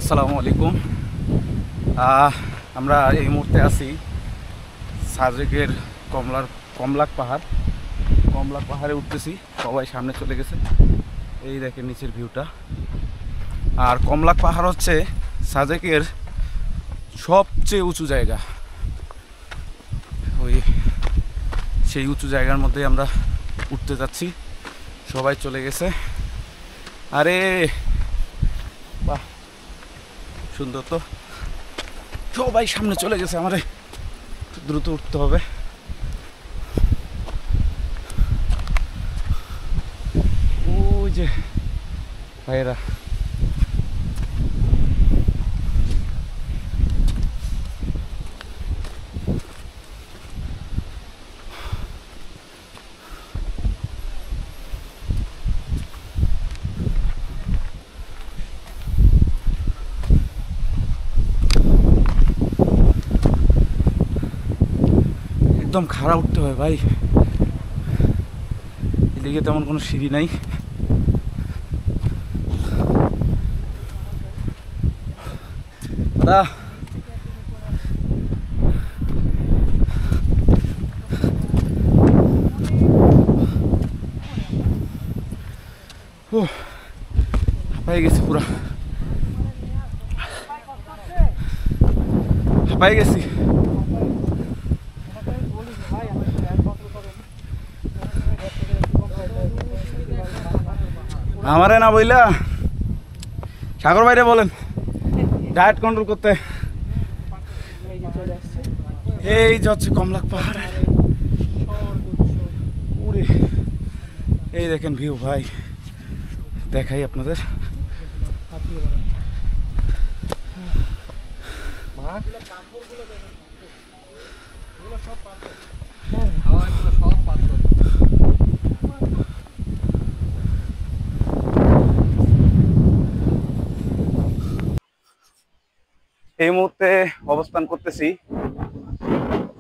আসসালামু আলাইকুম। আমরা এই মুহূর্তে আছি সাজেকের কমলাক পাহাড়ে উঠতেছি। সবাই সামনে চলে গেছে, এই দেখেন নিচের ভিউটা। আর কমলাক পাহাড় হচ্ছে সাজেকের সবচেয়ে উঁচু জায়গা। ওই সেই উঁচু জায়গার মধ্যে আমরা উঠতে যাচ্ছি, সবাই চলে গেছে। আরে বাহ, সুন্দর তো, সবাই সামনে চলে গেছে, আমারে দ্রুত উঠতে হবে। ওই যে ভাইয়েরা, একদম খাড়া উঠতে হয় ভাই, এদিকে তেমন কোনো সিঁড়ি নাই। দাদা হাঁপাই গেছি, পুরা হাঁপাই গেছি। আমারে না বইলা সাগর ভাইরে বলেন ডায়েট কন্ট্রোল করতে। এই যে হচ্ছে কমলাক পাহাড়, এই দেখেন ভিউ ভাই, দেখাই আপনাদের। এই মুহূর্তে অবস্থান করতেছি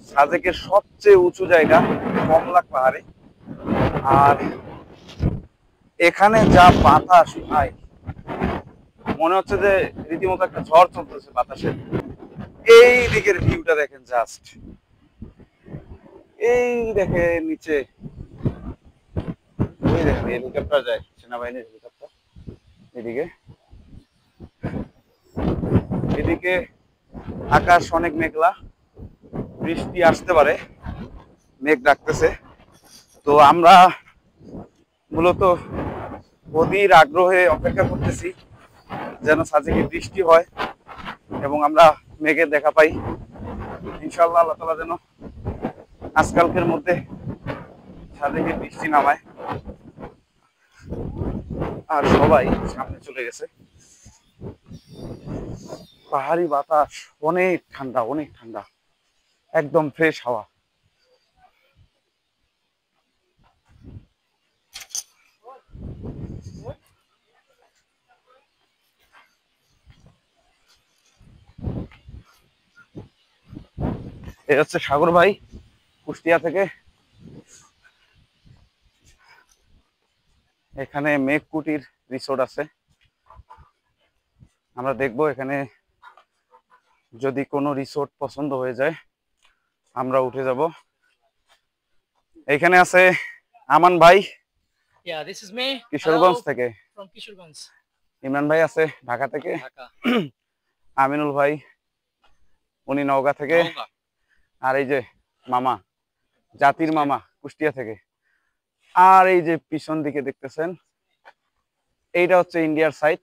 সাজেকের সবচেয়ে উঁচু জায়গা কমলাক পাহাড়ে। আর এখানে যা বাতাস ভাই, মনে হচ্ছে যে রীতিমতো একটা ঝড় চলতেছে বাতাসের। এই দিকের ভিউটা দেখেন, জাস্ট এই দেখেন নিচে, ওই দেখেন হেলিকপ্টার যায়, সেনাবাহিনীর হেলিকপ্টার। এদিকে এদিকে আকাশ অনেক মেঘলা, বৃষ্টি আসতে পারে, মেঘ ডাকতেছে। তো আমরা মূলত অধীর আগ্রহে অপেক্ষা করতেছি যেন সাজেকে বৃষ্টি হয় এবং আমরা মেঘের দেখা পাই। ইনশাআল্লাহ আল্লাহ তাআলা যেন আজকালকের মধ্যে সাজেকে বৃষ্টি নামায়। আর সবাই সামনে চলে গেছে। পাহাড়ি বাতাস অনেক ঠান্ডা, অনেক ঠান্ডা, একদম ফ্রেশ হাওয়া। এ হচ্ছে সাগর ভাই, কুষ্টিয়া থেকে। এখানে মেঘকুটির রিসোর্ট আছে, আমরা দেখবো এখানে যদি কোনো রিসোর্ট পছন্দ হয়ে যায় আমরা উঠে যাব। এখানে আছে আমান ভাই, কিশোরগঞ্জ থেকে। ইমরান ভাই আছে ঢাকা থেকে। আমিনুল ভাই, উনি নওগাঁ থেকে। আর এই যে মামা, জাতির মামা, কুষ্টিয়া থেকে। আর এই যে পিছন দিকে দেখতেছেন, এইটা হচ্ছে ইন্ডিয়ার সাইড।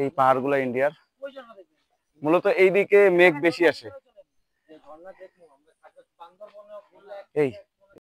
এই পাহাড়গুলো ইন্ডিয়ার। মূলত এইদিকে মেঘ বেশি আসে। এই